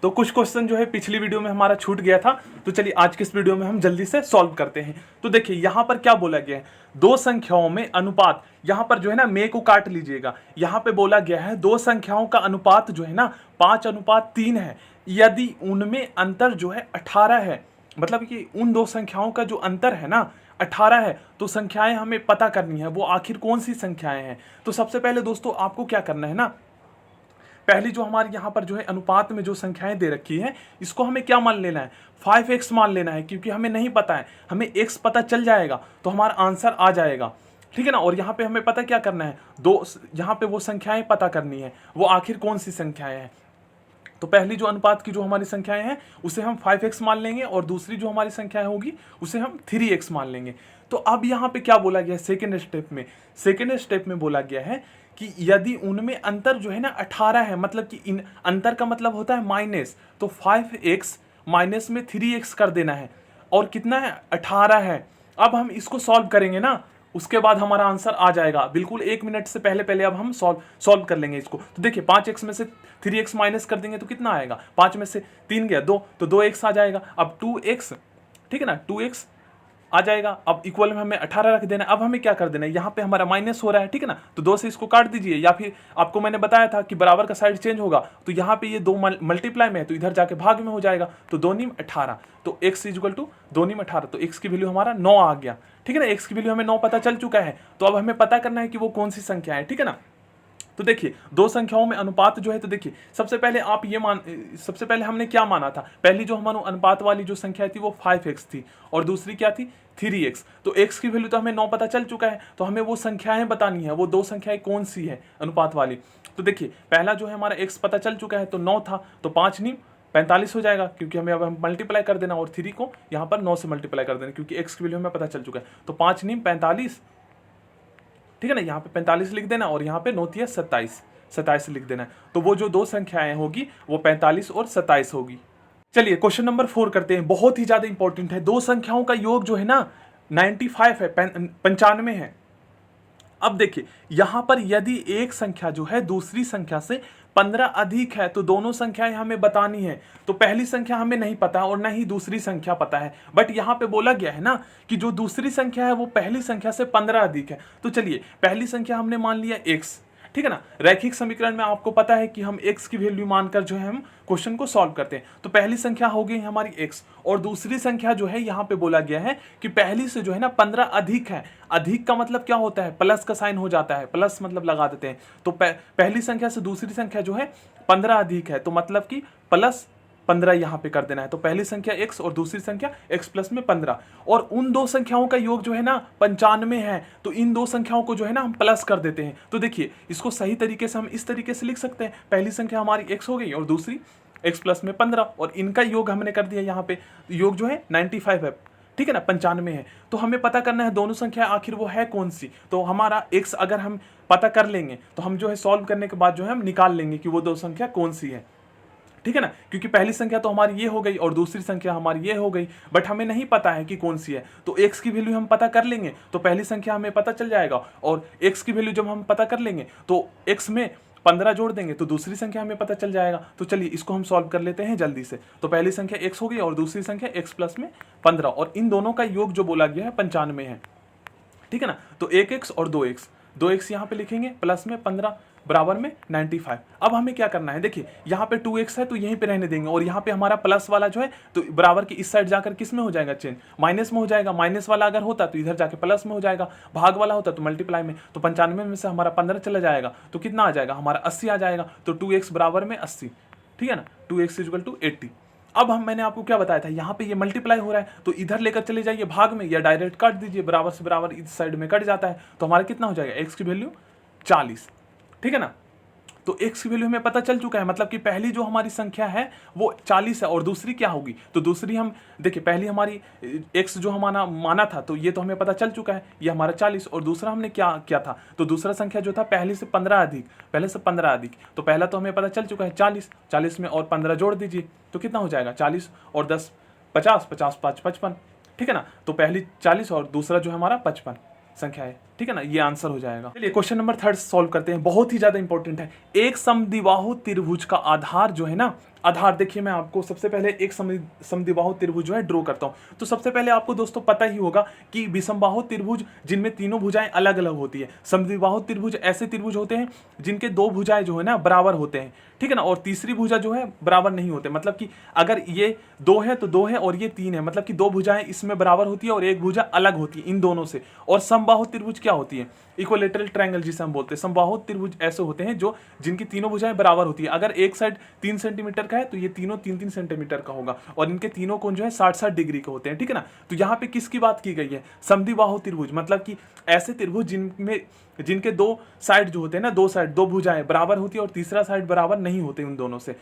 तो कुछ क्वेश्चन जो है पिछली वीडियो में हमारा छूट गया था, तो चलिए आज के इस वीडियो में हम जल्दी से सॉल्व करते हैं। तो देखिए यहाँ पर क्या बोला गया है, दो संख्याओं में अनुपात, यहाँ पर जो है ना मे को काट लीजिएगा। यहाँ पे बोला गया है दो संख्याओं का अनुपात जो है ना 5:3 है, यदि उनमें अंतर जो है 18 है, मतलब कि उन दो संख्याओं का जो अंतर है ना 18 है, तो संख्याएं हमें पता करनी है वो आखिर कौन सी संख्याएं हैं। तो सबसे पहले दोस्तों आपको क्या करना है ना, पहली जो हमारी यहाँ पर जो है अनुपात में जो संख्याएं दे रखी है, इसको हमें क्या मान लेना है, 5x मान लेना है, क्योंकि हमें नहीं पता है, हमें x पता चल जाएगा तो हमारा आंसर आ जाएगा। ठीक है ना। और यहाँ पे हमें पता क्या करना है, दो यहाँ पे वो संख्याएं पता करनी है वो आखिर कौन सी संख्याएं हैं। तो पहली जो अनुपात की जो हमारी संख्याएं हैं उसे हम 5x मान लेंगे, और दूसरी जो हमारी संख्याएं होगी उसे हम 3x मान लेंगे। तो अब यहाँ पे क्या बोला गया है, सेकेंड स्टेप में बोला गया है कि यदि उनमें अंतर जो है ना 18 है, मतलब कि इन अंतर का मतलब होता है माइनस, तो 5x माइनस में 3x कर देना है, और कितना है 18 है। अब हम इसको सॉल्व करेंगे ना, उसके बाद हमारा आंसर आ जाएगा बिल्कुल 1 मिनट से पहले अब हम सॉल्व कर लेंगे इसको। तो देखिए 5x में से 3x माइनस कर देंगे तो कितना आएगा, 5 में से 3 गया 2, तो 2x आ जाएगा। अब 2x, ठीक है ना, 2x आ जाएगा। अब इक्वल में हमें 18 रख देना है। अब हमें क्या कर देना है, यहाँ पे हमारा माइनस हो रहा है, ठीक है ना, तो 2 से इसको काट दीजिए, या फिर आपको मैंने बताया था कि बराबर का साइड चेंज होगा, तो यहाँ पे ये 2 मल्टीप्लाई में है तो इधर जाके भाग में हो जाएगा, तो 2 नीम 18, तो x इक्वल टू 2 नीम 18, तो x की वैल्यू हमारा 9 आ गया। ठीक है ना, x की वैल्यू हमें 9 पता चल चुका है। तो अब हमें पता करना है कि वो कौन सी संख्या है। ठीक है ना। तो देखिए दो संख्याओं में अनुपात जो है, तो देखिए सबसे पहले हमने क्या माना था, पहली जो हमारे अनुपात वाली जो संख्या थी वो 5x थी, और दूसरी क्या थी 3x। तो x की वैल्यू तो हमें 9 पता चल चुका है, तो हमें वो संख्याएं बतानी है, वो दो संख्याएं कौन सी है अनुपात वाली। तो देखिए पहला जो है हमारा x पता चल चुका है, तो 9 था, तो 5 नीम 45 हो जाएगा, क्योंकि हमें अब हम मल्टीप्लाई कर देना, और 3 को यहाँ पर 9 से मल्टीप्लाई कर देना, क्योंकि x की वैल्यू हमें पता चल चुका है। तो 5 नीम 45, ठीक है ना, यहाँ पे 45 लिख देना, और यहाँ पे 9 तिया 27 लिख देना है। तो वो जो दो संख्याएं होगी वो 45 और 27 होगी। चलिए क्वेश्चन नंबर 4 करते हैं, बहुत ही ज्यादा इंपॉर्टेंट है। दो संख्याओं का योग जो है ना 95 है, 95 है। अब देखिए यहां पर यदि एक संख्या जो है दूसरी संख्या से 15 अधिक है, तो दोनों संख्याएं हमें बतानी है। तो पहली संख्या हमें नहीं पता और ना ही दूसरी संख्या पता है, बट यहां पे बोला गया है ना कि जो दूसरी संख्या है वो पहली संख्या से 15 अधिक है। तो चलिए पहली संख्या हमने मान लिया x, ठीक है ना। रैखिक समीकरण में आपको पता है कि हम x की वैल्यू मानकर जो है हम क्वेश्चन को सॉल्व करते हैं। तो पहली संख्या हो गई हमारी x, और दूसरी संख्या जो है यहाँ पे बोला गया है कि पहली से जो है ना 15 अधिक है। अधिक का मतलब क्या होता है, प्लस का साइन हो जाता है, प्लस मतलब लगा देते हैं। तो पहली संख्या से दूसरी संख्या जो है 15 अधिक है, तो मतलब कि प्लस 15 यहाँ पे कर देना है। तो पहली संख्या x और दूसरी संख्या x प्लस में 15, और उन दो संख्याओं का योग जो है ना 95 है, तो इन दो संख्याओं को जो है ना हम प्लस कर देते हैं। तो देखिए इसको सही तरीके से हम इस तरीके से लिख सकते हैं, पहली संख्या हमारी x हो गई और दूसरी x प्लस में 15, और इनका योग हमने कर दिया, यहाँ पे योग जो है 95 है, ठीक है ना, 95 है। तो हमें पता करना है दोनों संख्या आखिर वो है कौन सी। तो हमारा x अगर हम पता कर लेंगे तो हम जो है सॉल्व करने के बाद जो है हम निकाल लेंगे कि वो दो संख्या कौन सी है, ठीक है ना, क्योंकि पहली संख्या तो हमारी ये हो गई और दूसरी संख्या हमारी ये हो गई, बट हमें नहीं पता है कि कौन सी है। तो x की वैल्यू हम पता कर लेंगे तो पहली संख्या हमें पता चल जाएगा, और x की वैल्यू जब हम पता कर लेंगे तो x में 15 जोड़ देंगे तो दूसरी संख्या हमें पता चल जाएगा। तो चलिए इसको हम सॉल्व कर लेते हैं जल्दी से। तो पहली संख्या x हो गई और दूसरी संख्या x प्लस में 15, और इन दोनों का योग जो बोला गया है 95 है, ठीक है ना। तो 1x और 2x यहाँ पे लिखेंगे, प्लस में 15 बराबर में 95। अब हमें क्या करना है, देखिए यहाँ पे 2x है तो यहीं पे रहने देंगे, और यहाँ पे हमारा प्लस वाला जो है तो बराबर के इस साइड जाकर किस में हो जाएगा चेंज, माइनस में हो जाएगा। माइनस वाला अगर होता तो इधर जाके प्लस में हो जाएगा, भाग वाला होता तो मल्टीप्लाई में। तो 95 में से हमारा 15 चला जाएगा तो कितना आ जाएगा, हमारा 80 आ जाएगा। तो 2x बराबर में 80, ठीक है ना, 2x इक्वल टू 80। अब मैंने आपको क्या बताया था, यहाँ पे ये मल्टीप्लाई हो रहा है तो इधर लेकर चले जाइए भाग में, या डायरेक्ट काट दीजिए, बराबर से बराबर इस साइड में कट जाता है। तो हमारा कितना हो जाएगा, x की वैल्यू 40, ठीक है ना। तो x की वैल्यू हमें पता चल चुका है, मतलब कि पहली जो हमारी संख्या है वो 40 है, और दूसरी क्या होगी, तो दूसरी हम देखिए पहली हमारी x जो हमारा माना था तो ये तो हमें पता चल चुका है, ये हमारा 40, और दूसरा हमने क्या किया था, तो दूसरा संख्या जो था पहले से 15 अधिक, तो पहला तो हमें पता चल चुका है 40 में और 15 जोड़ दीजिए तो कितना हो जाएगा, 40 और 10 50, 50 5 55, ठीक है ना। तो पहली 40 और दूसरा जो है हमारा 55 संख्या है, ठीक है ना, ये आंसर हो जाएगा। चलिए क्वेश्चन नंबर 3 सॉल्व करते हैं, बहुत ही ज्यादा इंपॉर्टेंट है। एक समद्विबाहु त्रिभुज का आधार जो है ना आधार देखिए, मैं आपको सबसे पहले एक समद्विबाहु त्रिभुज जो है ड्रॉ करता हूं। तो सबसे पहले आपको दोस्तों पता ही होगा कि विषमबाहु त्रिभुज जिनमें तीनों भुजाएं अलग अलग होती है। समद्विबाहु त्रिभुज ऐसे त्रिभुज होते हैं जिनके दो भुजाएं जो है ना बराबर होते हैं, ठीक है ना, और तीसरी भुजा जो है बराबर नहीं होते। मतलब कि अगर ये दो है तो दो है और ये तीन है, मतलब कि दो भुजाएं इसमें बराबर होती है और एक भुजा अलग होती है इन दोनों से। और समबाहु त्रिभुज क्या होती है? इक्विलेटरल ट्रायंगल जिसे हम बोलते हैं। समबाहु त्रिभुज ऐसे होते हैं जो जिनकी तीनों भुजाएं बराबर होती है। अगर एक साइड 3 सेंटीमीटर का है तो ये तीनों 3-3 सेंटीमीटर का होगा, और इनके तीनों कोण जो है 60-60 डिग्री के होते हैं, ठीक है ना। तो यहाँ पे किसकी बात की गई है? समद्विबाहु त्रिभुज, मतलब कि ऐसे त्रिभुज जिनमें जिनके दो साइड जो होते हैं ना, दो साइड दो भुजाएं बराबर होती है और तीसरा साइड बराबर नहीं होते उन दोनों से।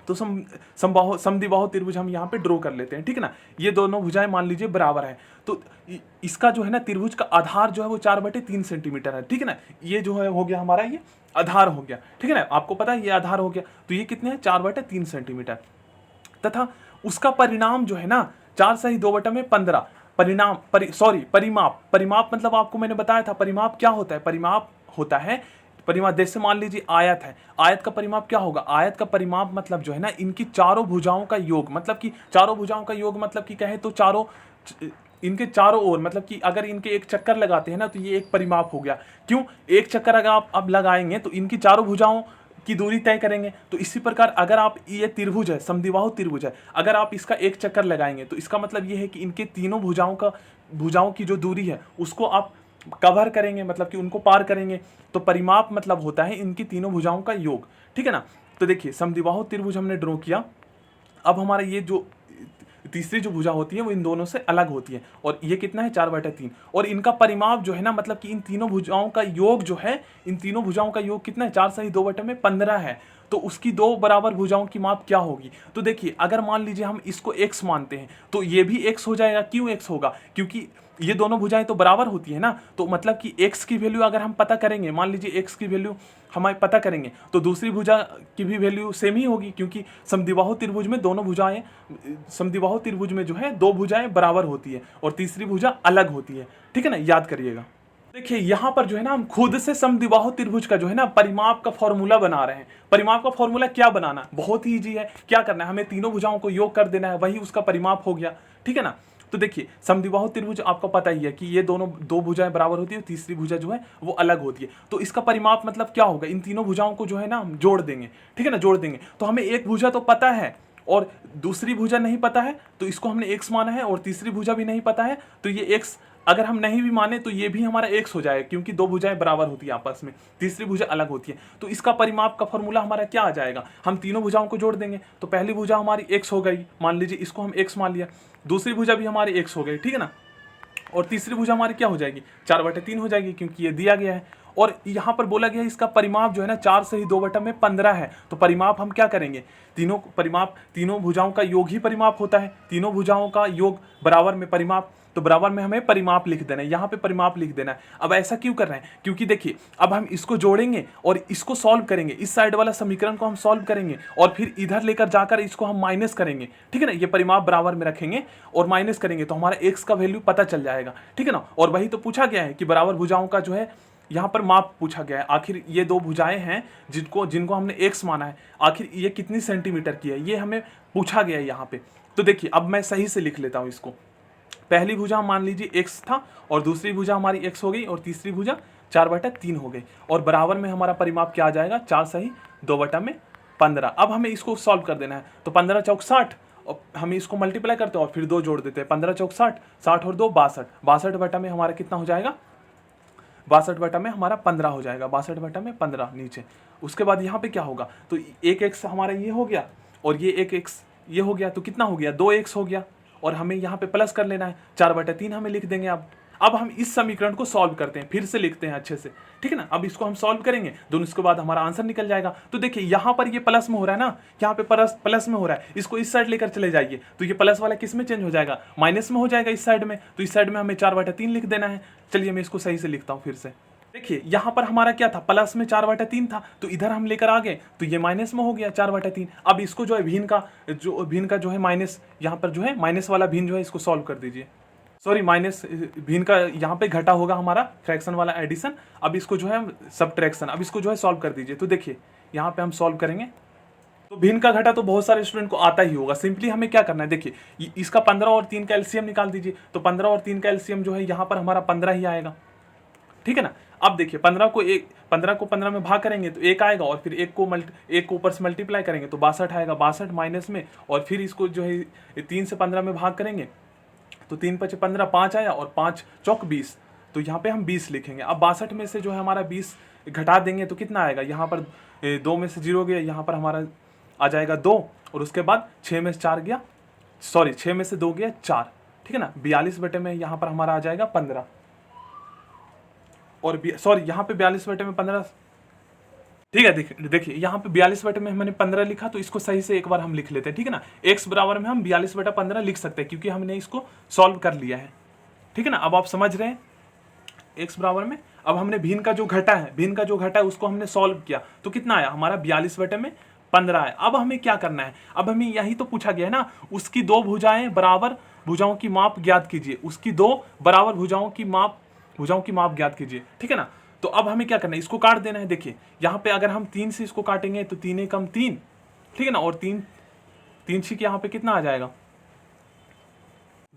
तो समद्विबाहु त्रिभुज हम यहाँ पे ड्रॉ कर लेते हैं, ठीक है ना। ये दोनों भुजाएं मान लीजिए बराबर है, तो इसका जो है ना त्रिभुज का आधार जो है वो 4/3 सेंटीमीटर है, ठीक है ना। ये जो है हो गया हमारा, ये आधार हो गया, ठीक है ना। आपको पता है ये आधार हो गया, तो ये कितने हैं? 4/3 सेंटीमीटर। तथा उसका परिणाम जो है ना 4 सही 2/15 परिणाम परिमाप मतलब आपको मैंने बताया था परिमाप क्या होता है। परिमाप होता है, परिमाप जैसे मान लीजिए आयत है, आयत का परिमाप क्या होगा? आयत का परिमाप मतलब जो है ना इनकी चारों भुजाओं का योग, मतलब कि चारों भुजाओं का योग मतलब कि कहे तो चारों इनके चारों ओर, मतलब कि अगर इनके एक चक्कर लगाते हैं ना तो ये एक परिमाप हो गया। क्यों? एक चक्कर अगर आप अब लगाएंगे तो इनकी चारों भुजाओं की दूरी तय करेंगे। तो इसी प्रकार अगर आप ये त्रिभुज है, समद्विबाहु त्रिभुज है, अगर आप इसका एक चक्कर लगाएंगे तो इसका मतलब ये है कि इनके तीनों भुजाओं की जो दूरी है उसको आप कवर करेंगे, मतलब कि उनको पार करेंगे। तो परिमाप मतलब होता है इनकी तीनों भुजाओं का योग, ठीक है ना। तो देखिए समद्विबाहु त्रिभुज हमने ड्रॉ किया। अब हमारा ये जो तीसरी जो भुजा होती है वो इन दोनों से अलग होती है, और ये कितना है? 4/3। और इनका परिमाप जो है ना, मतलब कि इन तीनों भुजाओं का योग जो है, इन तीनों भुजाओं का योग कितना है? 4 सही 2/15 है। तो उसकी दो बराबर भुजाओं की माप क्या होगी? तो देखिए अगर मान लीजिए हम इसको x मानते हैं तो ये भी x हो जाएगा। क्यों x होगा? क्योंकि ये दोनों भुजाएं तो बराबर होती है ना। तो मतलब कि x की वैल्यू अगर हम पता करेंगे, मान लीजिए x की वैल्यू हमारे पता करेंगे तो दूसरी भुजा की भी वैल्यू सेम ही होगी, क्योंकि समद्विबाहु त्रिभुज में दोनों भुजाएं, समद्विबाहु त्रिभुज में जो है दो भुजाएं बराबर होती है और तीसरी भुजा अलग होती है, ठीक है ना, याद करिएगा। देखिए यहाँ पर जो है ना हम खुद से समद्विबाहु त्रिभुज का जो है ना परिमाप का फॉर्मूला बना रहे हैं। परिमाप का फॉर्मूला क्या बनाना है? बहुत ही इजी है। क्या करना है? हमें तीनों भुजाओं को योग कर देना है, वही उसका परिमाप हो गया, ठीक है ना। तो देखिए समद्विबाहु त्रिभुज आपको पता ही है कि ये दोनों दो भुजाएं बराबर होती है, तीसरी भुजा जो है वो अलग होती है। तो इसका परिमाप मतलब क्या होगा? इन तीनों भुजाओं को जो है ना हम जोड़ देंगे, ठीक है ना, जोड़ देंगे। तो हमें एक भुजा तो पता है और दूसरी भुजा नहीं पता है, तो इसको हमने x माना है, और तीसरी भुजा भी नहीं पता है तो ये x अगर हम नहीं भी माने तो ये भी हमारा x हो जाएगा, क्योंकि दो भुजाएं बराबर होती है आपस में, तीसरी भुजा अलग होती है। तो इसका परिमाप का फॉर्मूला हमारा क्या आ जाएगा? हम तीनों भुजाओं को जोड़ देंगे, तो पहली भुजा हमारी x हो गई, मान लीजिए इसको हम x मान लिया, दूसरी भुजा भी हमारी x हो गई, ठीक है ना, और तीसरी भुजा हमारी क्या हो जाएगी? 4/3 हो जाएगी, क्योंकि ये दिया गया है। और यहाँ पर बोला गया है इसका परिमाप जो है ना 4 सही 2/15 है। तो परिमाप हम क्या करेंगे? तीनों भुजाओं का योग ही परिमाप होता है, तीनों भुजाओं का योग बराबर में परिमाप, तो बराबर में हमें परिमाप लिख देना है, यहाँ पे परिमाप लिख देना है। अब ऐसा क्यों कर रहे हैं? क्योंकि देखिए अब हम इसको जोड़ेंगे और इसको सॉल्व करेंगे, इस साइड वाला समीकरण को हम सॉल्व करेंगे और फिर इधर लेकर जाकर इसको हम माइनस करेंगे, ठीक है ना। ये परिमाप बराबर में रखेंगे और माइनस करेंगे तो हमारा x का वैल्यू पता चल जाएगा, ठीक है ना। और वही तो पूछा गया है कि बराबर भुजाओं का जो है यहाँ पर माप पूछा गया है। आखिर ये दो भुजाएं हैं जिनको हमने x माना है, आखिर ये कितनी सेंटीमीटर की है, ये हमें पूछा गया है यहाँ पे। तो देखिए अब मैं सही से लिख लेता हूँ इसको। पहली भुजा मान लीजिए x था और दूसरी भुजा हमारी x हो गई और तीसरी भुजा 4/3 हो गई, और बराबर में हमारा परिमाप क्या आ जाएगा? 4 सही 2/15। अब हमें इसको सॉल्व कर देना है, तो 15 चौक 60, और हमें इसको मल्टीप्लाई करते हैं और फिर 2 जोड़ देते हैं। 15 चौक 60, 60 और 2 62, 62 में हमारा कितना हो जाएगा? 62 में हमारा 15 हो जाएगा, 62 में 15 नीचे। उसके बाद यहाँ पे क्या होगा? तो एक x हमारा ये हो गया और ये एक x ये हो गया, तो कितना हो गया? 2x हो गया, और हमें यहाँ पे प्लस कर लेना है, 4/3 हमें लिख देंगे। अब हम इस समीकरण को सॉल्व करते हैं, फिर से लिखते हैं अच्छे से, ठीक है ना। अब इसको हम सॉल्व करेंगे दोनों, इसके बाद हमारा आंसर निकल जाएगा। तो देखिए यहाँ पर ये प्लस में हो रहा है ना, यहाँ पे प्लस में हो रहा है, इसको इस साइड लेकर चले जाइए तो ये प्लस वाला किस में चेंज हो जाएगा? माइनस में हो जाएगा इस साइड में। तो इस साइड में हमें 4/3 लिख देना है। चलिए मैं इसको सही से लिखता हूँ फिर से। देखिए यहाँ पर हमारा क्या था? प्लस में 4/3 था, तो इधर हम लेकर आ गए तो ये माइनस में हो गया 4/3। अब इसको जो है भिन्न का जो है माइनस, यहाँ पर जो है माइनस वाला भिन्न जो है इसको सॉल्व कर दीजिए। सॉरी, माइनस भिन्न का यहाँ पे घटा होगा हमारा फ्रैक्शन वाला एडिशन। अब इसको जो है सब्ट्रैक्शन, अब इसको जो है सॉल्व कर दीजिए। तो देखिए यहाँ पे हम सॉल्व करेंगे तो भिन्न का घटा तो बहुत सारे स्टूडेंट को आता ही होगा। सिंपली हमें क्या करना है, देखिए इसका 15 और 3 का एलसीएम निकाल दीजिए। तो 15 और 3 का एलसीएम जो है यहाँ पर हमारा 15 ही आएगा, ठीक है ना। अब देखिए 15 को 15 में भाग करेंगे तो 1 आएगा, और फिर 1 को ऊपर से मल्टीप्लाई करेंगे तो 62 आएगा, 62 माइनस में, और फिर इसको जो है 3 से 15 में भाग करेंगे तो 3 पचे 15, 5 आया, और 5 चौक 20, तो यहाँ पे हम 20 लिखेंगे। अब 62 में से जो है हमारा 20 घटा देंगे तो कितना आएगा, यहाँ पर 2 में से 0 गया, यहाँ पर हमारा आ जाएगा 2, और उसके बाद 6 में से 4 गया, सॉरी 6 में से 2 गया 4, ठीक है ना। 42 बटे में यहाँ पर हमारा आ जाएगा 15, और सॉरी यहाँ पे 42 बटे में 15, ठीक है। देखिए यहाँ पे 42 बटे में मैंने 15 लिखा, तो इसको सही से एक बार हम लिख लेते हैं, ठीक है ना। x बराबर में हम 42 बटा 15 लिख सकते हैं क्योंकि हमने इसको सॉल्व कर लिया है, ठीक है ना। अब आप समझ रहे हैं x बराबर में, अब हमने भिन्न का जो घटा है उसको हमने सॉल्व किया तो कितना आया हमारा 42 बटे में 15 है। अब हमें क्या करना है, अब हमें यही तो पूछा गया है ना, उसकी दो भुजाएं बराबर भुजाओं की माप ज्ञात कीजिए, उसकी दो बराबर भुजाओं की माप ज्ञात कीजिए, ठीक है ना। तो अब हमें क्या करना है, इसको काट देना है। देखिए यहाँ पे अगर हम 3 से इसको काटेंगे तो 3 एकम 3, ठीक है ना, और 3 6 यहाँ पे कितना आ जाएगा।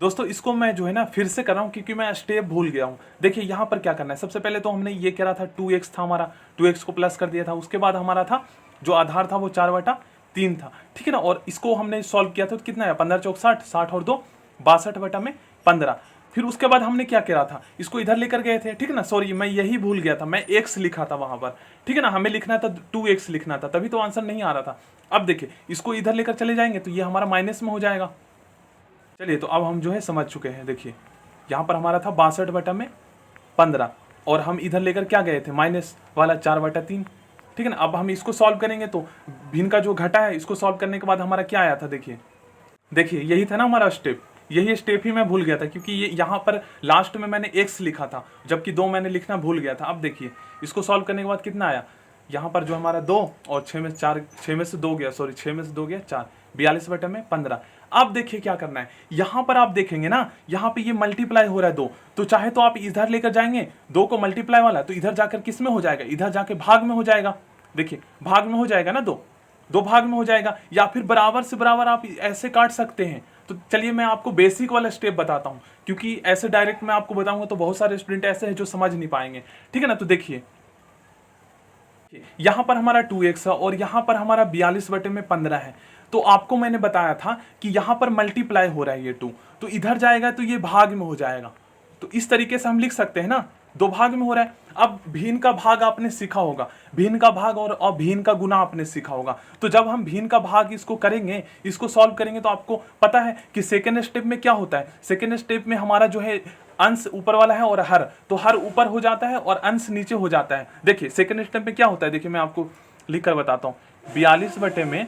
दोस्तों इसको मैं जो है ना फिर से कर रहा हूँ क्योंकि मैं स्टेप भूल गया हूँ। देखिए यहाँ पर क्या करना है, सबसे पहले तो हमने ये कह रहा था 2x था हमारा, 2x को प्लस कर दिया था, उसके बाद हमारा था जो आधार था वो 4/3 था, ठीक है ना। और इसको हमने सॉल्व किया था तो कितना है 15 चौक 60, 60 और 2 62 बटा में 15। फिर उसके बाद हमने क्या करा था, इसको इधर लेकर गए थे, ठीक है ना। सॉरी मैं यही भूल गया था, मैं x लिखा था वहां पर, ठीक है ना। हमें लिखना था 2x लिखना था, तभी तो आंसर नहीं आ रहा था। अब देखिए इसको इधर लेकर चले जाएंगे तो ये हमारा माइनस में हो जाएगा। चलिए तो अब हम जो है समझ चुके हैं। देखिए यहाँ पर हमारा था 62 बटा में 15, और हम इधर लेकर क्या गए थे माइनस वाला 4/3, ठीक है ना। अब हम इसको सॉल्व करेंगे तो भिन्न का जो घटा है इसको सॉल्व करने के बाद हमारा क्या आया था, देखिए यही था ना हमारा स्टेप, यही स्टेप ही मैं भूल गया था क्योंकि ये यहाँ पर लास्ट में मैंने x लिखा था जबकि 2 मैंने लिखना भूल गया था। अब देखिए इसको सॉल्व करने के बाद कितना आया, यहाँ पर जो हमारा 2 और 6 में से 2 गया, सॉरी 6 में से 2 गया 4, 42 बटे में 15। अब देखिए क्या करना है, यहाँ पर आप देखेंगे ना यहाँ पे ये मल्टीप्लाई हो रहा है 2, तो चाहे तो आप इधर लेकर जाएंगे 2 को मल्टीप्लाई वाला, तो इधर जाकर किस में हो जाएगा, इधर जाके भाग में हो जाएगा। देखिए भाग में हो जाएगा ना, 2 भाग में हो जाएगा, या फिर बराबर से बराबर आप ऐसे काट सकते हैं। तो चलिए मैं आपको बेसिक वाला स्टेप बताता हूँ क्योंकि ऐसे डायरेक्ट मैं आपको बताऊंगा तो बहुत सारे स्टूडेंट ऐसे हैं जो समझ नहीं पाएंगे, ठीक है ना। तो देखिए यहाँ पर हमारा 2x है और यहाँ पर हमारा 42 बटे में 15 है। तो आपको मैंने बताया था कि यहाँ पर मल्टीप्लाई हो रहा है ये 2, तो इधर जाएगा तो ये भाग में हो जाएगा। तो इस तरीके से हम लिख सकते हैं ना, 2 भाग में हो रहा है। अब भिन्न का भाग आपने सीखा होगा, भिन्न का भाग और भिन्न का गुना आपने सीखा होगा। तो जब हम भिन्न का भाग इसको करेंगे, इसको सॉल्व करेंगे, तो आपको पता है कि सेकेंड स्टेप में क्या होता है। सेकेंड स्टेप में हमारा जो है अंश ऊपर वाला है और हर, तो हर ऊपर हो जाता है और अंश नीचे हो जाता है। देखिए सेकेंड स्टेप में क्या होता है, देखिए मैं आपको लिख कर बताता हूँ, 42 बटे में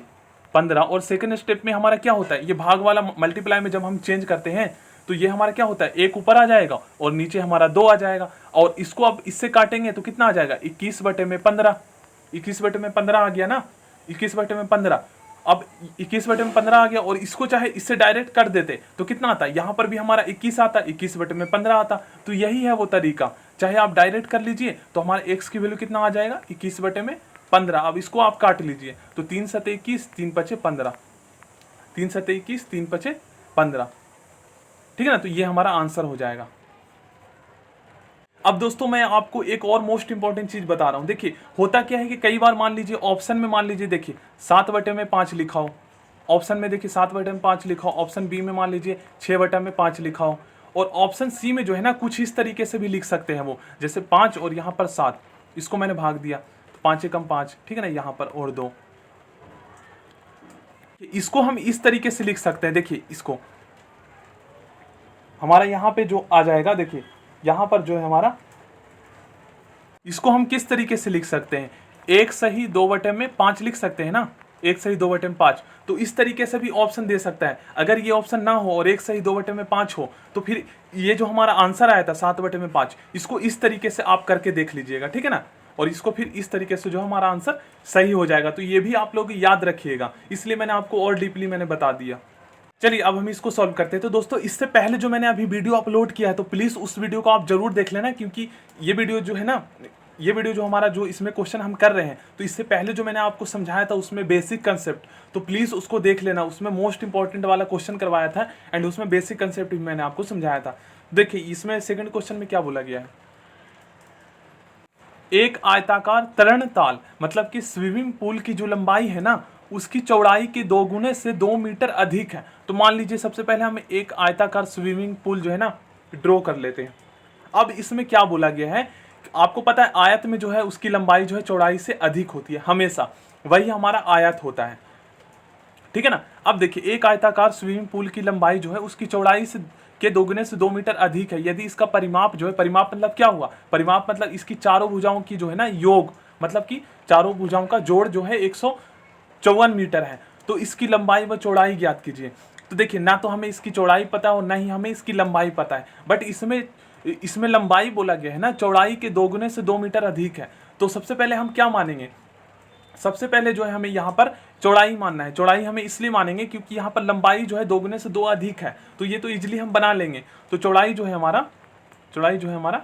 15, और सेकेंड स्टेप में हमारा क्या होता है, ये भाग वाला मल्टीप्लाई में जब हम चेंज करते हैं तो ये हमारा क्या होता है, 1 ऊपर आ जाएगा और नीचे हमारा 2 आ जाएगा। और इसको अब इससे काटेंगे तो कितना आ जाएगा, 21 बटे में 15, 21 बटे में 15 आ गया ना, 21 बटे में 15। अब 21 बटे में 15 आ गया, और इसको चाहे इससे डायरेक्ट कर देते तो कितना आता, यहाँ पर भी हमारा 21 आता, 21 बटे में 15 आता। तो यही है वो तरीका, चाहे आप डायरेक्ट कर लीजिए तो हमारा x की वैल्यू कितना आ जाएगा, 21 बटे में 15। अब इसको आप काट लीजिए तो 3 सते 21, 3 पचे 15, 3 सते 21, 3 पचे 15, ठीक है ना। तो ये हमारा आंसर हो जाएगा। अब दोस्तों मैं आपको एक और मोस्ट इंपॉर्टेंट चीज बता रहा हूं। देखिए होता क्या है कि कई बार मान लीजिए ऑप्शन में, मान लीजिए देखिए 7 बटे में 5 लिखा हो, ऑप्शन में देखिए 7 बटे में 5 लिखा हो, ऑप्शन बी में मान लीजिए 6 बटे में 5 लिखा हो, और ऑप्शन सी में जो है ना कुछ इस तरीके से भी लिख सकते हैं वो, जैसे 5 और यहाँ पर 7, इसको मैंने भाग दिया तो 5 एकम 5, ठीक है ना, यहाँ पर और 2। इसको हम इस तरीके से लिख सकते हैं। देखिए इसको हमारा यहाँ पे जो आ जाएगा, देखिए यहाँ पर जो है हमारा, इसको हम किस तरीके से लिख सकते हैं, 1 सही 2 बटे में 5 लिख सकते हैं ना, 1 सही 2 बटे में 5। तो इस तरीके से भी ऑप्शन दे सकता है। अगर ये ऑप्शन ना हो और 1 सही 2 बटे में 5 हो तो फिर ये जो हमारा आंसर आया था 7 बटे में 5, इसको इस तरीके से आप करके देख लीजिएगा, ठीक है ना। और इसको फिर इस तरीके से जो हमारा आंसर सही हो जाएगा। तो ये भी आप लोग याद रखिएगा, इसलिए मैंने आपको और डीपली मैंने बता दिया। चलिए अब हम इसको सॉल्व करते हैं। तो दोस्तों इससे पहले जो मैंने अभी वीडियो अपलोड किया है तो प्लीज़ उस वीडियो को आप जरूर देख लेना, क्योंकि ये वीडियो जो है ना ये वीडियो जो हमारा जो इसमें क्वेश्चन हम कर रहे हैं, तो इससे पहले जो मैंने आपको समझाया था उसमें बेसिक कंसेप्ट, तो प्लीज़ उसको देख लेना, उसमें मोस्ट इंपॉर्टेंट वाला क्वेश्चन करवाया था एंड उसमें बेसिक कंसेप्ट भी मैंने आपको समझाया था। देखिए इसमें सेकंड क्वेश्चन में क्या बोला गया है, एक आयताकार तरण ताल मतलब कि स्विमिंग पूल की जो लंबाई है ना उसकी चौड़ाई के 2 गुने से 2 मीटर अधिक है। तो मान लीजिए सबसे पहले हम एक आयताकार स्विमिंग पूल जो है ना ड्रॉ कर लेते हैं। अब इसमें क्या बोला गया है, आपको पता है आयत में जो है उसकी लंबाई जो है चौड़ाई से अधिक होती है, हमेशा वही हमारा आयत होता है, ठीक है ना। अब देखिए एक आयताकार स्विमिंग पूल की लंबाई जो है उसकी चौड़ाई से के 2 गुने से 2 मीटर अधिक है यदि इसका परिमाप जो है, परिमाप मतलब क्या हुआ, परिमाप मतलब इसकी चारों भुजाओं की जो है ना योग, मतलब कि चारों भुजाओं का जोड़ जो है 154 मीटर है। तो इसकी लंबाई व चौड़ाई ज्ञात कीजिए। तो देखिए ना तो हमें इसकी चौड़ाई पता है और ना ही हमें इसकी लंबाई पता है, बट इसमें लंबाई बोला गया है ना, चौड़ाई के 2 गुने से 2 मीटर अधिक है। तो सबसे पहले हम क्या मानेंगे, सबसे पहले जो है हमें यहाँ पर चौड़ाई मानना है। चौड़ाई हमें इसलिए मानेंगे क्योंकि यहाँ पर लंबाई जो है 2 गुने से 2 अधिक है, तो ये तो इजीली हम बना लेंगे। तो चौड़ाई जो है हमारा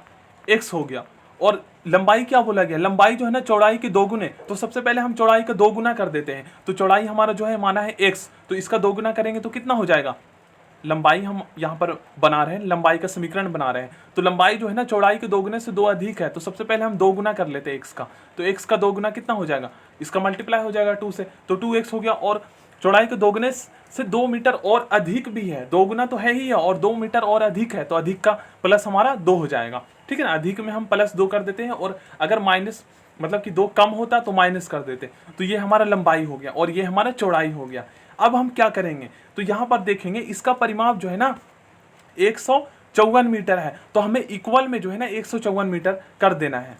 x हो गया, और लंबाई क्या बोला गया, लंबाई जो है ना चौड़ाई के 2 गुने, तो सबसे पहले हम चौड़ाई का 2 गुना कर देते हैं। तो चौड़ाई हमारा जो है माना है x, तो इसका 2 गुना करेंगे तो कितना हो जाएगा, लंबाई हम यहाँ पर बना रहे हैं, लंबाई का समीकरण बना रहे हैं। तो लंबाई जो है ना चौड़ाई के 2 गुने से 2 अधिक है, तो सबसे पहले हम 2 गुना कर लेते हैं x का। तो x का 2 गुना कितना हो जाएगा, इसका मल्टीप्लाई हो जाएगा 2 से, तो 2x हो गया। और चौड़ाई के 2 गुने से 2 मीटर और अधिक भी है, 2 गुना तो है ही है और 2 मीटर और अधिक है, तो अधिक का प्लस हमारा 2 हो जाएगा, ठीक है ना। अधिक में हम प्लस 2 कर देते हैं, और अगर माइनस मतलब कि 2 कम होता तो माइनस कर देते। तो ये हमारा लंबाई हो गया और ये हमारा चौड़ाई हो गया। अब हम क्या करेंगे, तो यहाँ पर देखेंगे इसका परिमाप जो है ना 154 मीटर है, तो हमें इक्वल में जो है ना 154 मीटर कर देना है।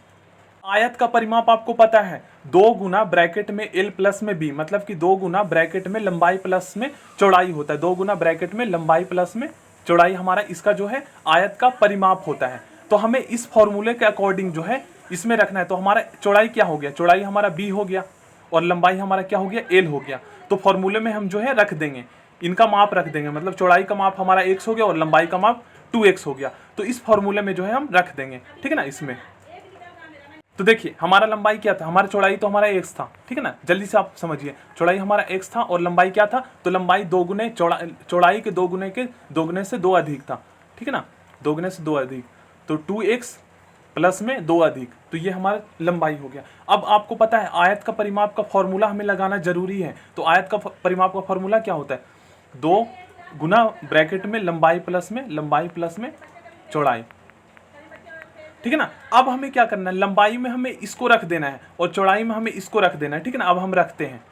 आयत का परिमाप आपको पता है 2 गुना ब्रैकेट में l प्लस में b, मतलब कि 2 गुना ब्रैकेट में लंबाई प्लस में चौड़ाई होता है, 2 गुना ब्रैकेट में लंबाई प्लस में चौड़ाई हमारा इसका जो है आयत का परिमाप होता है। तो हमें इस फॉर्मूले के अकॉर्डिंग जो है इसमें रखना है। तो हमारा चौड़ाई क्या हो गया, चौड़ाई हमारा b हो गया और लंबाई हमारा क्या हो गया, l हो गया। तो फॉर्मूले में हम जो है रख देंगे, इनका माप रख देंगे, मतलब चौड़ाई का माप हमारा x हो गया और लंबाई का माप 2x हो गया। तो इस फॉर्मूले में जो है हम रख देंगे, ठीक है ना। इसमें तो देखिए हमारा लंबाई क्या था, हमारा चौड़ाई तो हमारा x था, ठीक है ना। जल्दी से आप समझिए, चौड़ाई हमारा x था और लंबाई क्या था, तो लंबाई 2 गुने चौड़ाई के 2 गुने से 2 अधिक था, ठीक है ना, 2 गुने से 2 अधिक, तो 2x प्लस में 2 अधिक, तो ये हमारा लंबाई हो गया। अब आपको पता है आयत का परिमाप का फॉर्मूला हमें लगाना जरूरी है। तो आयत का परिमाप का फॉर्मूला क्या होता है, 2 गुना ब्रैकेट में लंबाई प्लस में चौड़ाई, ठीक है ना। अब हमें क्या करना है, लंबाई में हमें इसको रख देना है और चौड़ाई में हमें इसको रख देना है, ठीक है ना। अब हम रखते हैं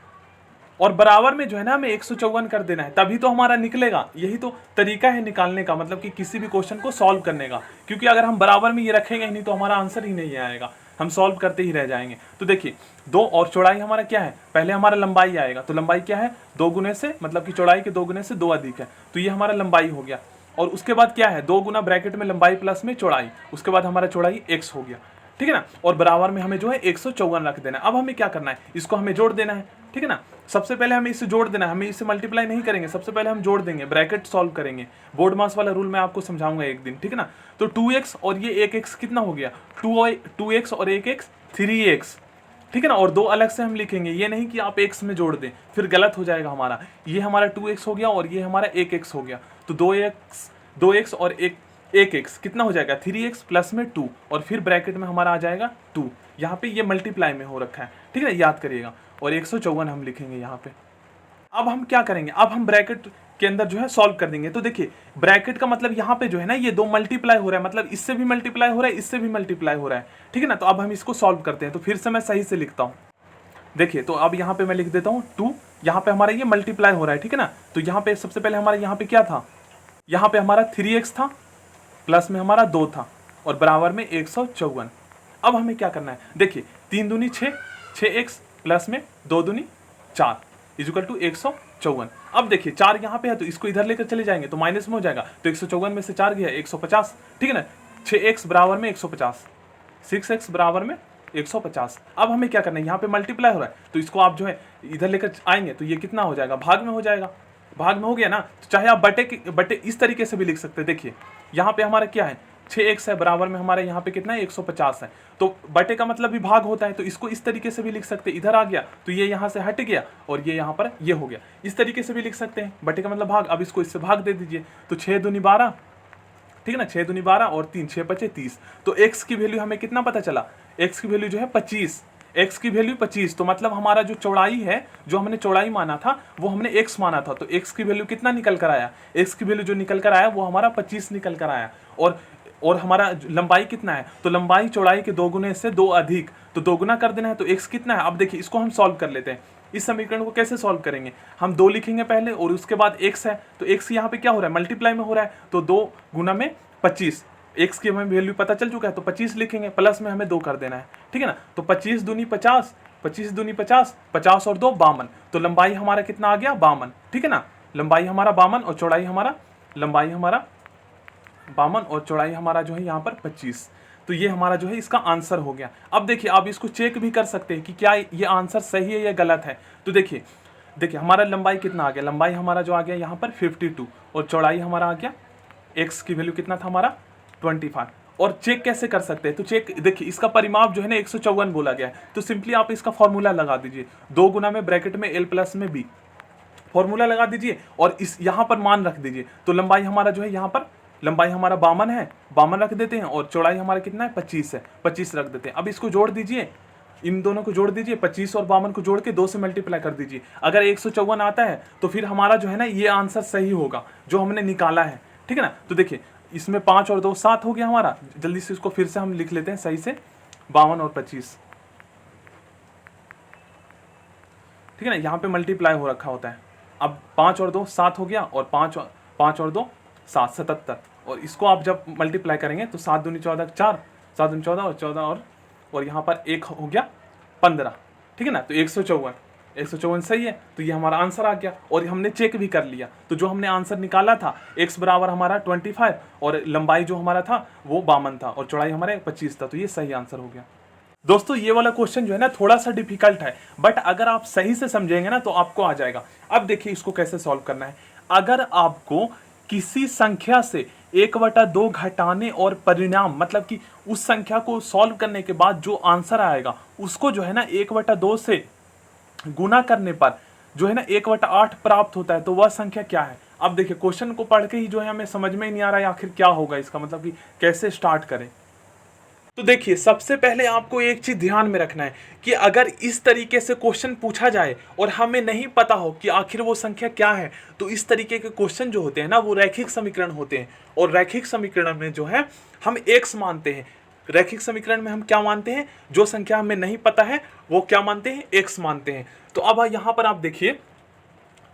और बराबर में जो है ना हमें 154 कर देना है, तभी तो हमारा निकलेगा। यही तो तरीका है निकालने का, मतलब कि किसी भी क्वेश्चन को सॉल्व करने का, क्योंकि अगर हम बराबर में ये रखेंगे ही नहीं तो हमारा आंसर ही नहीं आएगा, हम सॉल्व करते ही रह जाएंगे। तो देखिए 2 और चौड़ाई हमारा क्या है, पहले हमारा लंबाई आएगा, तो लंबाई क्या है 2 गुने से, मतलब कि चौड़ाई के 2 गुने से 2 अधिक है, तो ये हमारा लंबाई हो गया। और उसके बाद क्या है 2 गुना ब्रैकेट में लंबाई प्लस में चौड़ाई, उसके बाद हमारा चौड़ाई x हो गया, ठीक है ना। और बराबर में हमें जो है 154 रख देना है। अब हमें क्या करना है, इसको हमें जोड़ देना है, ठीक है ना। सबसे पहले हमें इसे जोड़ देना है, हमें इसे मल्टीप्लाई नहीं करेंगे, सबसे पहले हम जोड़ देंगे, ब्रैकेट सॉल्व करेंगे। बोर्ड मास वाला रूल मैं आपको समझाऊंगा एक दिन, ठीक है ना। तो 2x और ये 1x कितना हो गया, 2x और 1x 3x, ठीक है ना। और 2 अलग से हम लिखेंगे, ये नहीं कि आप x में जोड़ दें, फिर गलत हो जाएगा हमारा। ये हमारा 2x हो गया और ये हमारा 1x हो गया, तो 2x और 1x कितना हो जाएगा 3x प्लस में 2, और फिर ब्रैकेट में हमारा आ जाएगा 2। यहाँ पे ये मल्टीप्लाई में हो रखा है, ठीक है, याद करिएगा। और 154 हम लिखेंगे यहाँ पे। अब हम क्या करेंगे, अब हम ब्रैकेट के अंदर जो है सॉल्व कर देंगे। तो देखिए ब्रैकेट का मतलब यहाँ पे जो है ना ये 2 मल्टीप्लाई हो रहा है, मतलब इससे भी मल्टीप्लाई हो रहा है, इससे भी मल्टीप्लाई हो रहा है, ठीक है ना। तो अब हम इसको सॉल्व करते हैं, तो फिर से मैं सही से लिखता हूँ। देखिए तो अब यहाँ पे मैं लिख देता हूँ 2, यहाँ पे हमारा ये मल्टीप्लाई हो रहा है, ठीक है ना। तो यहाँ पे सबसे पहले हमारा यहाँ पे क्या था, यहाँ पे हमारा 3x था, प्लस में हमारा 2 था और बराबर में 154। अब हमें क्या करना है, देखिए 3 दूनी 6, 6x प्लस में 2 दूनी 4 इक्वल टू 154। अब देखिए 4 यहाँ पे है तो इसको इधर लेकर चले जाएंगे तो माइनस में हो जाएगा, तो 154 में से 4 गया 150, ठीक है ना। 6x बराबर में 150, 6x बराबर में 150। अब हमें क्या करना है, यहाँ पे मल्टीप्लाई हो रहा है तो इसको आप जो है इधर लेकर आएंगे तो ये कितना हो जाएगा, भाग में हो जाएगा। भाग में हो गया ना, तो चाहे आप बटे इस तरीके से भी लिख सकते हैं। देखिए यहाँ पे हमारा क्या है 6x है बराबर में हमारे यहाँ पे कितना है 150 है। तो बटे का मतलब भी भाग होता है, तो इसको इस तरीके से भी लिख सकते हैं, इधर आ गया तो ये यहाँ से हट गया और ये यहाँ पर ये हो गया, इस तरीके से भी लिख सकते हैं, बटे का मतलब भाग। अब इसको इससे भाग दे दीजिए, तो 6 दूनी 12, ठीक है ना, 6 दूनी 12 और 3 6 बचे 30। तो x की वैल्यू हमें कितना पता चला, x की वैल्यू जो है 25, x की वैल्यू 25। तो मतलब हमारा जो चौड़ाई है, जो हमने चौड़ाई माना था वो हमने x माना था, तो x की वैल्यू कितना निकल कर आया, x की वैल्यू जो निकल कर आया वो हमारा 25 निकल कर आया। और हमारा लंबाई कितना है, तो लंबाई चौड़ाई के 2 गुने से 2 अधिक, तो 2 गुना कर देना है, तो x कितना है। अब देखिए इसको हम सॉल्व कर लेते हैं। इस समीकरण को कैसे सॉल्व करेंगे, हम 2 लिखेंगे पहले और उसके बाद x है, तो x यहाँ पे क्या हो रहा है, मल्टीप्लाई में हो रहा है, तो 2 गुना में 25, x की हमें वैल्यू पता चल चुका है, तो 25 लिखेंगे, प्लस में हमें 2 कर देना है, ठीक है ना। तो 25 दूनी 50, 25 दूनी 50, 50 और 2 52, तो लंबाई हमारा कितना आ गया 52, ठीक है ना। लंबाई हमारा 52 और चौड़ाई हमारा, लंबाई हमारा 52 और चौड़ाई हमारा जो है यहाँ पर 25। तो ये हमारा जो है इसका आंसर हो गया। अब देखिए आप इसको चेक भी कर सकते हैं कि क्या ये आंसर सही है या गलत है। तो देखिए हमारा लंबाई कितना आ गया, लंबाई हमारा जो आ गया यहाँ पर 52 और चौड़ाई हमारा आ गया, x की वैल्यू कितना था हमारा 25। और चेक कैसे कर सकते हैं, तो चेक देखिए इसका परिमाप जो है ना 154 बोला गया है, तो सिंपली आप इसका फॉर्मूला लगा दीजिए, 2 गुना में ब्रैकेट में l प्लस में b, फॉर्मूला लगा दीजिए और इस यहाँ पर मान रख दीजिए। तो लंबाई हमारा जो है यहाँ पर, लंबाई हमारा 52 है, 52 रख देते हैं और चौड़ाई हमारा कितना है 25 है, 25 रख देते हैं। अब इसको जोड़ दीजिए, इन दोनों को जोड़ दीजिए, 25 और 52 को जोड़ के 2 से मल्टीप्लाई कर दीजिए। अगर 154 आता है तो फिर हमारा जो है ना ये आंसर सही होगा जो हमने निकाला है, ठीक है ना। तो देखिए इसमें 5 और 2 7 हो गया हमारा। जल्दी से इसको फिर से हम लिख लेते हैं सही से, 52 और 25, ठीक है ना, यहाँ पे मल्टीप्लाई हो रखा होता है। अब 5 और 2 7 हो गया और 5 और 2 7, 77। और इसको आप जब मल्टीप्लाई करेंगे तो 7 दूनी 14 4, 7 दूनी 14 और 14 और यहाँ पर 1 हो गया 15, ठीक है ना। तो 154 सही है, तो ये हमारा आंसर आ गया। और हमने चेक भी कर लिया, तो जो हमने आंसर निकाला था x बराबर हमारा 25 और लंबाई जो हमारा था वो 52 था और चौड़ाई हमारे 25 था, तो ये सही आंसर हो गया। दोस्तों ये वाला क्वेश्चन जो है ना थोड़ा सा डिफिकल्ट है, बट अगर आप सही से समझेंगे ना तो आपको आ जाएगा। अब देखिए इसको कैसे सॉल्व करना है। अगर आपको किसी संख्या से 1/2 घटाने और परिणाम, मतलब कि उस संख्या को सॉल्व करने के बाद जो आंसर आएगा उसको जो है ना 1/2 से गुना करने पर जो है ना 1/8 प्राप्त होता है, तो वह संख्या क्या है। अब देखिए क्वेश्चन को पढ़ के ही जो है हमें समझ में ही नहीं आ रहा है आखिर क्या होगा इसका, मतलब कि कैसे स्टार्ट करें। तो देखिए सबसे पहले आपको एक चीज ध्यान में रखना है कि अगर इस तरीके से क्वेश्चन पूछा जाए और हमें नहीं पता हो कि आखिर वो संख्या क्या है, तो इस तरीके के क्वेश्चन जो होते हैं ना वो रैखिक समीकरण होते हैं। और रैखिक समीकरण में जो है हम x मानते हैं, रैखिक समीकरण में हम क्या मानते हैं, जो संख्या हमें नहीं पता है वो क्या मानते हैं, x मानते हैं। तो अब यहाँ पर आप देखिए,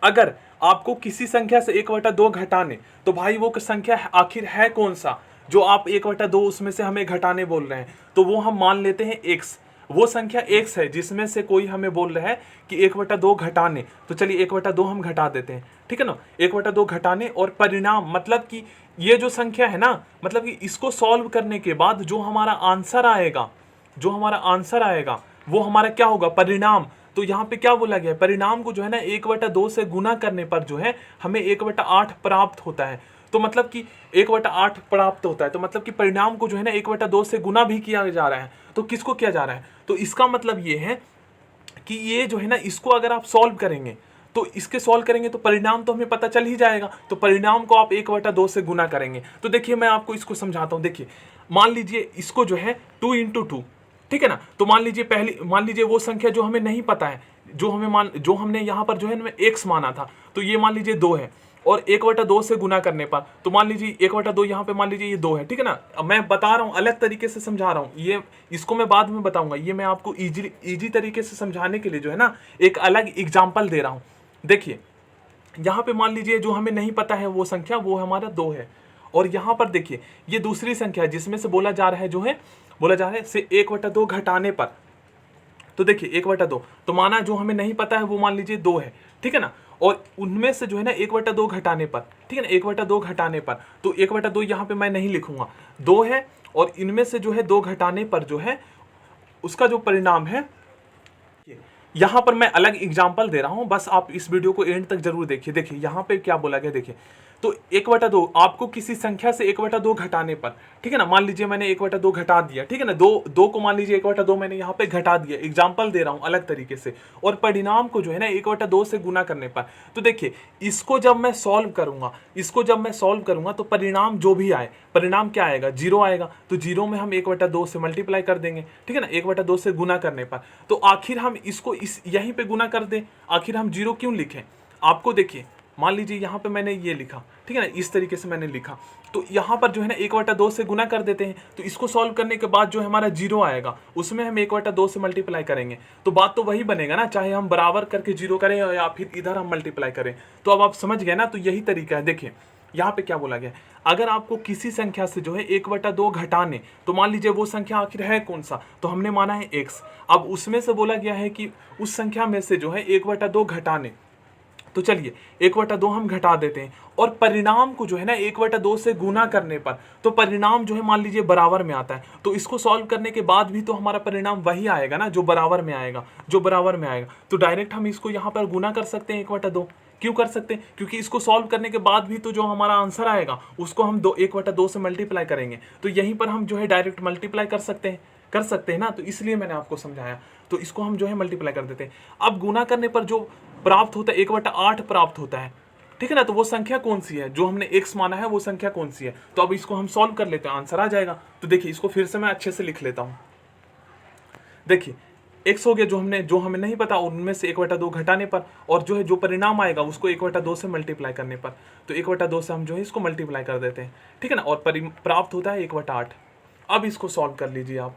अगर आपको किसी संख्या से 1/2 घटाने, तो भाई वो संख्या आखिर है कौन सा जो आप 1/2 उसमें से हमें घटाने बोल रहे हैं, तो वो हम मान लेते हैं x। वो संख्या x है जिसमें से कोई हमें बोल रहा है कि 1/2 घटाने, तो चलिए 1/2 हम घटा देते हैं, ठीक है ना। 1/2 घटाने और परिणाम, मतलब कि ये जो संख्या है ना, मतलब कि इसको सॉल्व करने के बाद जो हमारा आंसर आएगा, वो हमारा क्या होगा, परिणाम। तो यहाँ पे क्या बोला गया है, परिणाम को जो है ना 1/2 से गुना करने पर जो है हमें 1/8 प्राप्त होता है। तो मतलब कि 1/8 प्राप्त होता है, तो मतलब कि परिणाम को जो है ना 1/2 से गुना भी किया जा रहा है। तो किसको किया जा रहा है, तो इसका मतलब ये है कि ये जो है ना इसको अगर आप सॉल्व करेंगे तो परिणाम तो हमें पता चल ही जाएगा। तो परिणाम को आप 1/2 से गुना करेंगे। तो देखिए मैं आपको इसको समझाता हूँ। देखिए मान लीजिए इसको जो है 2 × 2, ठीक है ना। तो मान लीजिए वो संख्या जो हमें नहीं पता है, जो हमने यहाँ पर जो है x माना था, तो ये मान लीजिए 2 है और 1/2 से गुना करने पर तो मान लीजिए 1/2 यहाँ पे मान लीजिए ये 2 है, ठीक है ना। अब मैं बता रहा हूँ, अलग तरीके से समझा रहा हूँ, ये इसको मैं बाद में बताऊंगा। ये मैं आपको इजी तरीके से समझाने के लिए जो है ना एक अलग एग्जाम्पल दे रहा हूँ। देखिए यहाँ पे मान लीजिए जो हमें नहीं पता है वो संख्या, वो हमारा 2 है। और यहाँ पर देखिए ये दूसरी संख्या जिसमें से बोला जा रहा है से 1/2 घटाने पर, तो देखिए 1/2 तो माना जो हमें नहीं पता है वो मान लीजिए 2 है, ठीक है ना। और उनमें से जो है ना 1/2 घटाने पर, ठीक है ना, 1/2 घटाने पर, तो 1/2 यहाँ पे मैं नहीं लिखूंगा, 2 है और इनमें से जो है 2 घटाने पर जो है उसका जो परिणाम है, यहाँ पर मैं अलग एग्जाम्पल दे रहा हूँ, बस आप इस वीडियो को एंड तक जरूर देखिए। देखिए यहाँ पे क्या बोला गया, देखिए तो 1/2 आपको किसी संख्या से 1/2 घटाने पर, ठीक है ना, मान लीजिए मैंने 1/2 घटा दिया, ठीक है ना, दो को मान लीजिए 1/2 मैंने यहाँ पे घटा दिया, एग्जाम्पल दे रहा हूँ अलग तरीके से, और परिणाम को जो है ना 1/2 से गुना करने पर, तो देखिए इसको जब मैं सॉल्व करूंगा तो परिणाम जो भी आए, परिणाम क्या आएगा, 0 आएगा, तो 0 में हम 1/2 से मल्टीप्लाई कर देंगे, ठीक है ना, 1/2 से गुना करने पर। तो आखिर हम इसको यहीं पे गुना कर दें, आखिर हम 0 क्यों लिखें, आपको देखिए मान लीजिए यहाँ पे मैंने ये लिखा, ठीक है ना, इस तरीके से मैंने लिखा, तो यहाँ पर जो है ना 1/2 से गुना कर देते हैं, तो इसको सॉल्व करने के बाद जो हमारा 0 आएगा उसमें हम 1/2 से मल्टीप्लाई करेंगे, तो बात तो वही बनेगा ना, चाहे हम बराबर करके 0 करें या फिर इधर हम मल्टीप्लाई करें। तो अब आप समझ गए ना, तो यही तरीका है। देखिए यहाँ पे क्या बोला गया, अगर आपको किसी संख्या से जो है 1/2 घटाने, तो मान लीजिए वो संख्या आखिर है कौन सा, तो हमने माना है x, अब उसमें से बोला गया है कि उस संख्या में से जो है 1/2 घटाने, तो चलिए 1/2 हम घटा देते हैं, और परिणाम को जो है ना 1/2 से गुना करने पर, तो परिणाम जो है मान लीजिए बराबर में आता है, तो इसको सॉल्व करने के बाद भी तो हमारा परिणाम वही आएगा ना, जो बराबर में आएगा, तो डायरेक्ट हम इसको यहाँ पर गुना कर सकते हैं 1/2। क्यों कर सकते हैं, क्योंकि इसको सॉल्व करने के बाद भी तो जो हमारा आंसर आएगा उसको हम 1/2 से मल्टीप्लाई करेंगे, तो यहीं पर हम जो है डायरेक्ट मल्टीप्लाई कर सकते हैं ना, तो इसलिए मैंने आपको समझाया। तो इसको हम जो है मल्टीप्लाई कर देते हैं। अब गुना करने पर जो प्राप्त होता है 1/8 प्राप्त होता है, ठीक है ना, तो वो संख्या कौन सी है, जो हमने x माना है वो संख्या कौन सी है, तो अब इसको हम सॉल्व कर लेते हैं, आंसर आ जाएगा। तो देखिए इसको फिर से मैं अच्छे से लिख लेता हूँ। देखिए x हो गया, जो हमें नहीं पता उनमें से 1/2 घटाने पर, और जो है जो परिणाम आएगा उसको 1/2 से मल्टीप्लाई करने पर, तो 1/2 से हम जो है इसको मल्टीप्लाई कर देते हैं, ठीक है ना, और प्राप्त होता है 1/8। अब इसको सॉल्व कर लीजिए आप।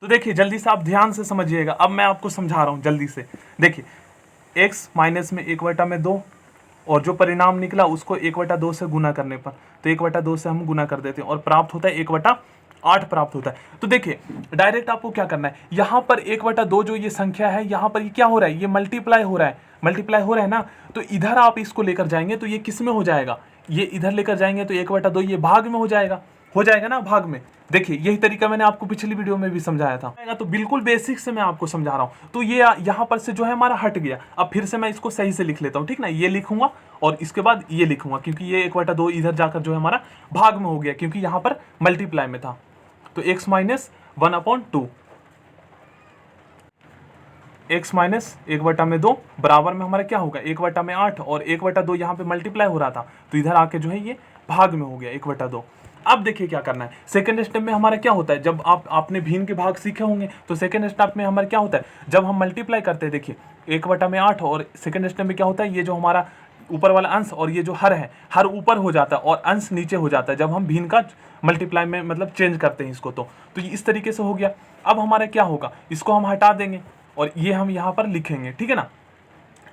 तो देखिए जल्दी से आप ध्यान से समझिएगा, अब मैं आपको समझा रहा हूँ जल्दी से। देखिए x माइनस में 1/2, और जो परिणाम निकला उसको 1/2 से गुना करने पर, तो 1/2 से हम गुना कर देते हैं, और प्राप्त होता है 1/8 प्राप्त होता है। तो देखिए डायरेक्ट आपको क्या करना है, यहाँ पर 1/2 जो ये संख्या है, यहाँ पर ये क्या हो रहा है, ये मल्टीप्लाई हो रहा है ना, तो इधर आप इसको लेकर जाएंगे तो ये किस में हो जाएगा, ये इधर लेकर जाएंगे तो 1/2 ये भाग में हो जाएगा ना, भाग में। देखिए यही तरीका मैंने आपको पिछली वीडियो में भी समझाया था, तो बिल्कुल बेसिक से मैं आपको समझा रहा हूँ। तो ये यहाँ पर से जो है हमारा हट गया। अब फिर से मैं इसको सही से लिख लेता हूँ, ठीक ना, ये लिखूंगा और इसके बाद ये लिखूंगा, क्योंकि ये 1/2 इधर जाकर जो है हमारा भाग में हो गया, क्योंकि यहाँ पर मल्टीप्लाई में था। तो x माइनस 1/2, x माइनस 1/2 बराबर में हमारा क्या होगा 1/8, और 1/2 यहाँ पे मल्टीप्लाई हो रहा था, तो इधर आके जो है ये भाग में हो गया 1/2। अब देखिए क्या करना है, सेकंड स्टेप में हमारा क्या होता है, जब आपने भिन्न के भाग सीखे होंगे, तो सेकंड स्टेप में हमारा क्या होता है, जब हम मल्टीप्लाई करते हैं, देखिए 1/8, और सेकंड स्टेप में क्या होता है, ये जो हमारा ऊपर वाला अंश और ये जो हर है, हर ऊपर हो जाता है और अंश नीचे हो जाता है, जब हम भिन्न का मल्टीप्लाई में मतलब चेंज करते हैं इसको, तो ये इस तरीके से हो गया। अब हमारा क्या होगा, इसको हम हटा देंगे और ये हम यहाँ पर लिखेंगे, ठीक है ना,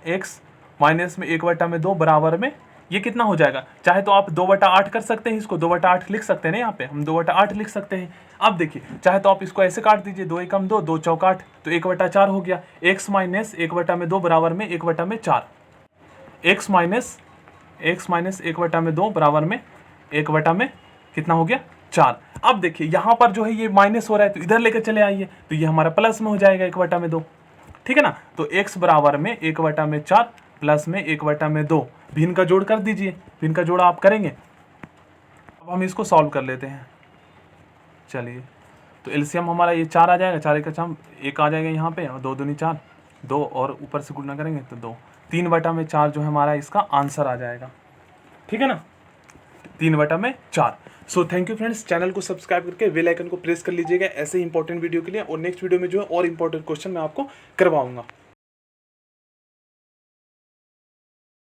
x माइनस में 1/2 बराबर में ये कितना हो जाएगा, चाहे तो आप 2/8 कर सकते हैं, इसको 2/8 लिख सकते हैं ना, यहाँ पे हम 2/8 लिख सकते हैं। अब देखिए चाहे तो आप इसको ऐसे काट दीजिए, 2 एकम 2, 2 चौक 8, तो 1/4 हो गया। x माइनस 1/2 बराबर में 1/4, x माइनस 1/2 बराबर में 1/ कितना हो गया 4। अब देखिए यहाँ पर जो है ये माइनस हो रहा है, तो इधर लेकर चले आइए, तो ये हमारा प्लस में हो जाएगा 1/2, ठीक है ना। तो x बराबर में 1/4 प्लस में 1/2, भिन्न का जोड़ कर दीजिए, भिन्न का जोड़ आप करेंगे। अब हम इसको सॉल्व कर लेते हैं, चलिए। तो एलसीएम हमारा ये 4 आ जाएगा, 4 का 1 आ जाएगा यहाँ पे, और 2 दूनी 4, 2 और ऊपर से गुणा करेंगे तो 2, 3/4 जो है हमारा इसका आंसर आ जाएगा, ठीक है ना, 3/4। So thank you friends, channel को सब्सक्राइब करके बेल आइकन को प्रेस कर लीजिएगा ऐसे ही इंपॉर्टेंट वीडियो के लिए, और नेक्स्ट वीडियो में जो है और इंपॉर्टेंट क्वेश्चन मैं आपको करवाऊंगा।